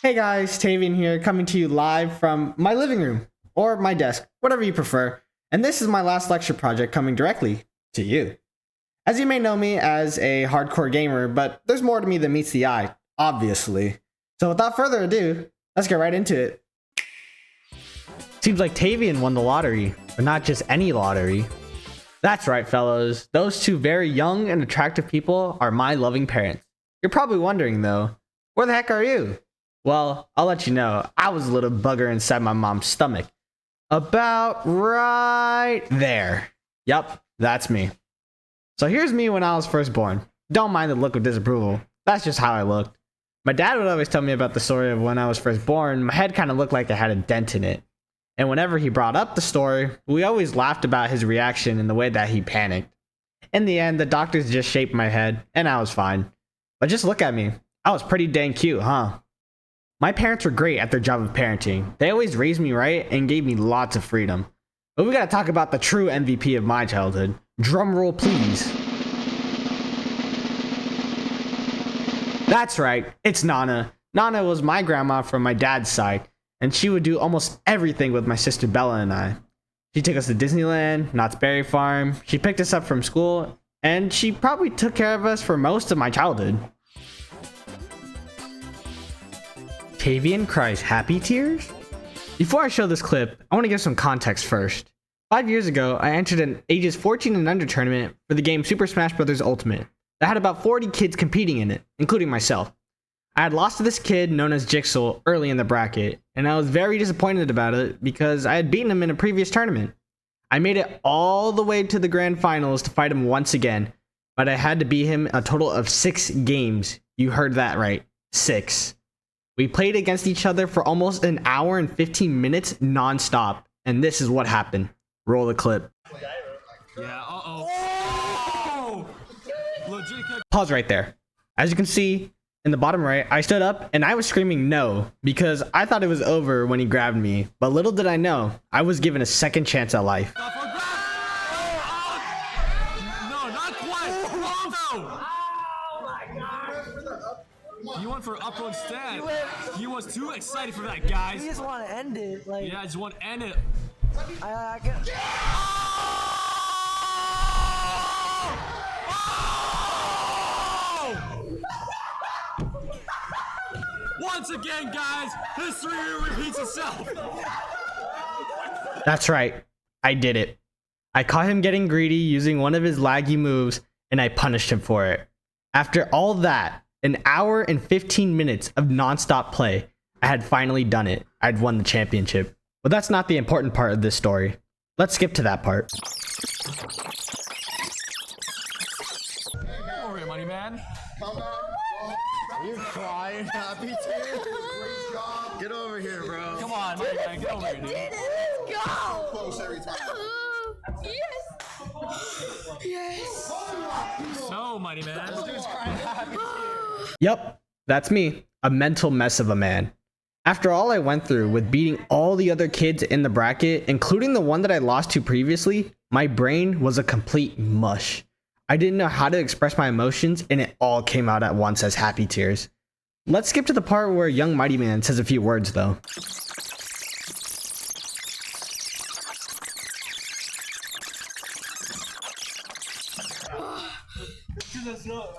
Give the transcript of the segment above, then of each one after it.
Hey guys, Tavian here, coming to you live from my living room, or my desk, whatever you prefer, and this is my last lecture project coming directly to you. As you may know me as a hardcore gamer, but there's more to me than meets the eye, obviously. So without further ado, let's get right into it. Seems like Tavian won the lottery, but not just any lottery. That's right, fellows, those two very young and attractive people are my loving parents. You're probably wondering though, where the heck are you? Well, I'll let you know, I was a little bugger inside my mom's stomach. About right there. Yup, that's me. So here's me when I was first born. Don't mind the look of disapproval. That's just how I looked. My dad would always tell me about the story of when I was first born. My head kind of looked like it had a dent in it. And whenever he brought up the story, we always laughed about his reaction and the way that he panicked. In the end, the doctors just shaped my head, and I was fine. But just look at me. I was pretty dang cute, huh? My parents were great at their job of parenting. They always raised me right and gave me lots of freedom. But we gotta talk about the true MVP of my childhood. Drum roll, please. That's right, it's Nana. Nana was my grandma from my dad's side, and she would do almost everything with my sister Bella and I. She took us to Disneyland, Knott's Berry Farm, she picked us up from school, and she probably took care of us for most of my childhood. Tavian cries happy tears? Before I show this clip, I want to give some context first. 5 years ago, I entered an ages 14 and under tournament for the game Super Smash Bros. Ultimate. I had about 40 kids competing in it, including myself. I had lost to this kid known as Jigsaw early in the bracket, and I was very disappointed about it because I had beaten him in a previous tournament. I made it all the way to the grand finals to fight him once again, but I had to beat him a total of 6 games. You heard that right, 6. We played against each other for almost an hour and 15 minutes non-stop, and this is what happened. Roll the clip. Yeah, uh-oh. Oh! Pause right there. As you can see, in the bottom right, I stood up and I was screaming no because I thought it was over when he grabbed me, but little did I know, I was given a second chance at life. No, not quite. Oh my god. You went for up instead. He was too excited for that, guys. You just want to end it, like. Yeah, I just want to end it. I get. Once again, guys, history repeats itself. That's right. I did it. I caught him getting greedy using one of his laggy moves, and I punished him for it. After all that, an hour and 15 minutes of non-stop play, I had finally done it. I'd won the championship. But that's not the important part of this story. Let's skip to that part. Come over here, money man. Come back. Are you crying happy tears? Great job. Get over here, bro. Come on, money man, get over here, dude. Let's go! Close every time. Yes! Yes! So, money man. This dude's crying happy tears. Yup, that's me. A mental mess of a man. After all I went through with beating all the other kids in the bracket, including the one that I lost to previously, my brain was a complete mush. I didn't know how to express my emotions, and it all came out at once as happy tears. Let's skip to the part where young Mighty Man says a few words though.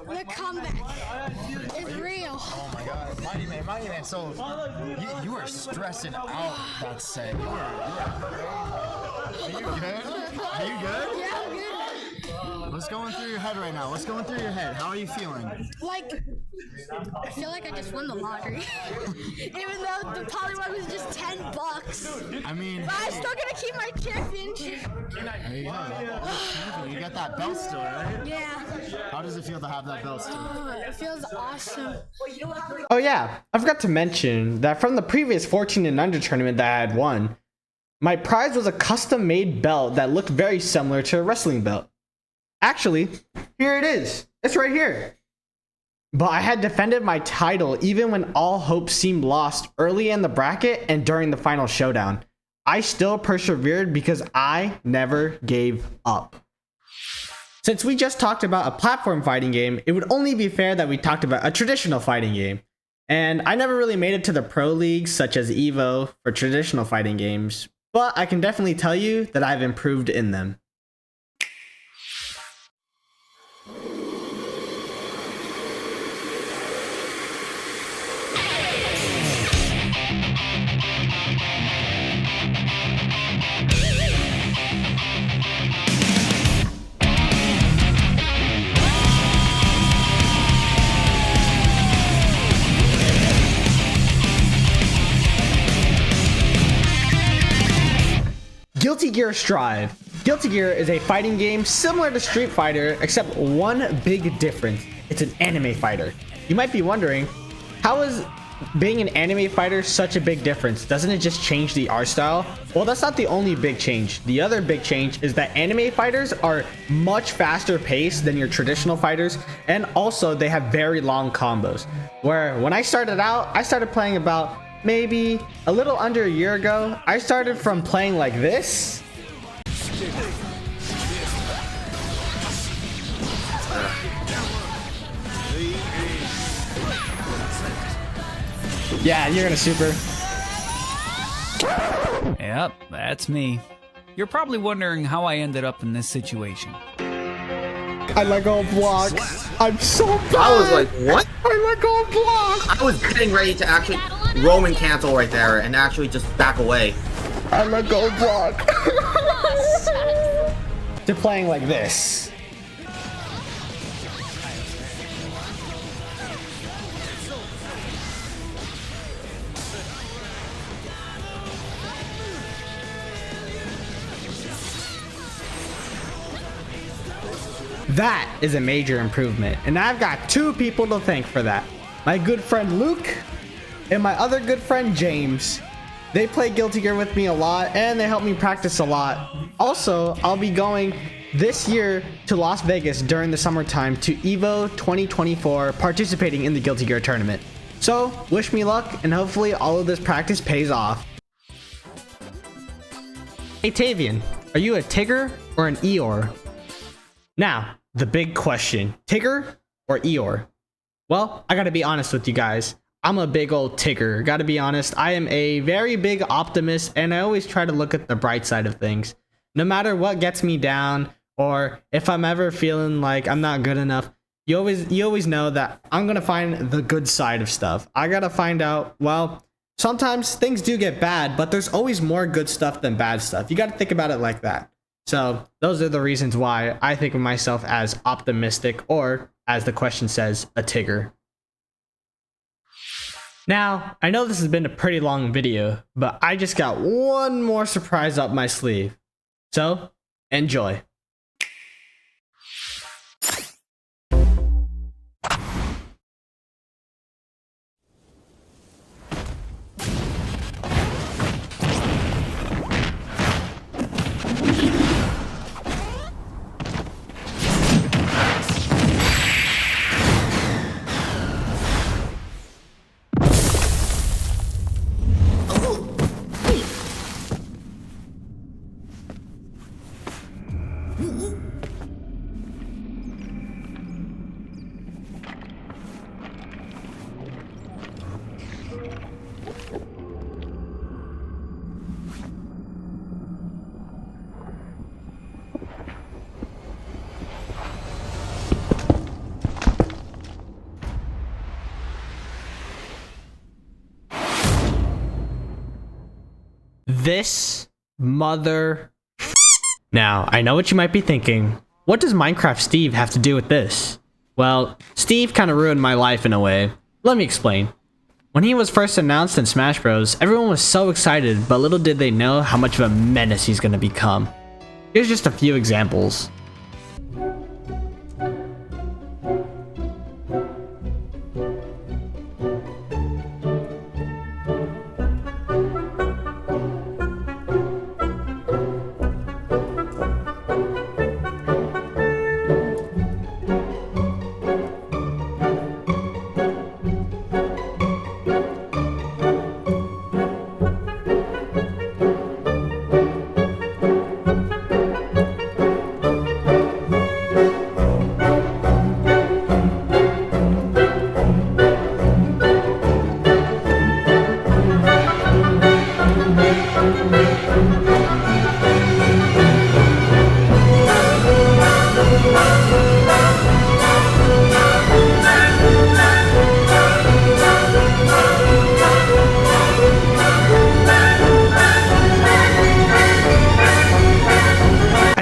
The comeback is real. Oh my god. Mighty man. So, you are stressing out, let's say. Are you good? Are you good? Yeah, I'm good. What's going through your head right now? What's going through your head? How are you feeling? Like, I feel like I just won the lottery. Even though the polywog was just $10. I mean, But I'm still gonna keep my championship. there you go. You got that belt still, right? Yeah. How does it feel to have that belt still? It feels awesome. Oh yeah, I forgot to mention that from the previous 14 and under tournament that I had won, my prize was a custom made belt that looked very similar to a wrestling belt. Actually, here it is. It's right here. But I had defended my title even when all hope seemed lost early in the bracket and during the final showdown. I still persevered because I never gave up. Since we just talked about a platform fighting game, it would only be fair that we talked about a traditional fighting game. And I never really made it to the pro leagues such as Evo for traditional fighting games, but I can definitely tell you that I've improved in them. Guilty Gear Strive. Guilty Gear is a fighting game similar to Street Fighter, except one big difference. It's an anime fighter. You might be wondering, how is being an anime fighter such a big difference? Doesn't it just change the art style? Well, that's not the only big change. The other big change is that anime fighters are much faster paced than your traditional fighters, and also they have very long combos. Where when I started out, I started playing about maybe a little under a year ago. I started from playing like this. Yeah, you're gonna super. Yep, that's me. You're probably wondering how I ended up in this situation. I let go of blocks. I'm so bad. I was like, what? I let go of blocks. I was getting ready to actually Roman cancel right there and actually just back away. I let go of block. To playing like this. That is a major improvement, and I've got two people to thank for that. My good friend Luke and my other good friend James. They play Guilty Gear with me a lot, and they help me practice a lot. Also, I'll be going this year to Las Vegas during the summertime to Evo 2024, participating in the Guilty Gear tournament. So, wish me luck, and hopefully all of this practice pays off. Hey Tavian, are you a Tigger or an Eeyore? Now, the big question, Tigger or Eeyore? Well, I gotta be honest with you guys. I'm a big old Tigger. Gotta be honest, I am a very big optimist, and I always try to look at the bright side of things. No matter what gets me down, or if I'm ever feeling like I'm not good enough, you always know that I'm gonna find the good side of stuff. I gotta find out, well, sometimes things do get bad, but there's always more good stuff than bad stuff. You gotta think about it like that. So those are the reasons why I think of myself as optimistic, or as the question says, a Tigger. Now, I know this has been a pretty long video, but I just got one more surprise up my sleeve. So, enjoy. This mother. Now, I know what you might be thinking. What does Minecraft Steve have to do with this? Well, Steve kind of ruined my life in a way. Let me explain. When he was first announced in Smash Bros, everyone was so excited, but little did they know how much of a menace he's gonna become. Here's just a few examples.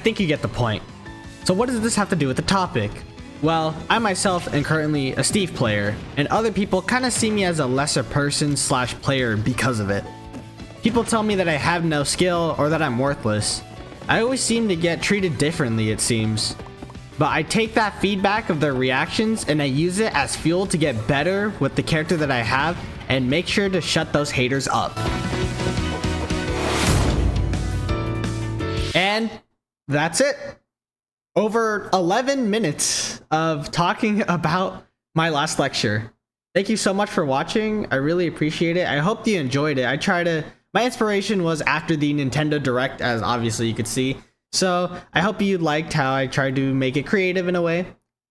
think you get the point. So what does this have to do with the topic? Well, I myself am currently a Steve player, and other people kind of see me as a lesser person slash player because of it. People tell me that I have no skill or that I'm worthless. I always seem to get treated differently, it seems. But I take that feedback of their reactions and I use it as fuel to get better with the character that I have and make sure to shut those haters up. And that's it. Over 11 minutes of talking about my last lecture. Thank you so much for watching. I really appreciate it. I hope you enjoyed it. My inspiration was after the Nintendo Direct, as obviously you could see. So I hope you liked how I tried to make it creative in a way.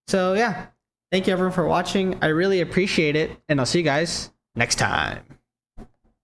So yeah, thank you everyone for watching. I really appreciate it, and I'll see you guys next time.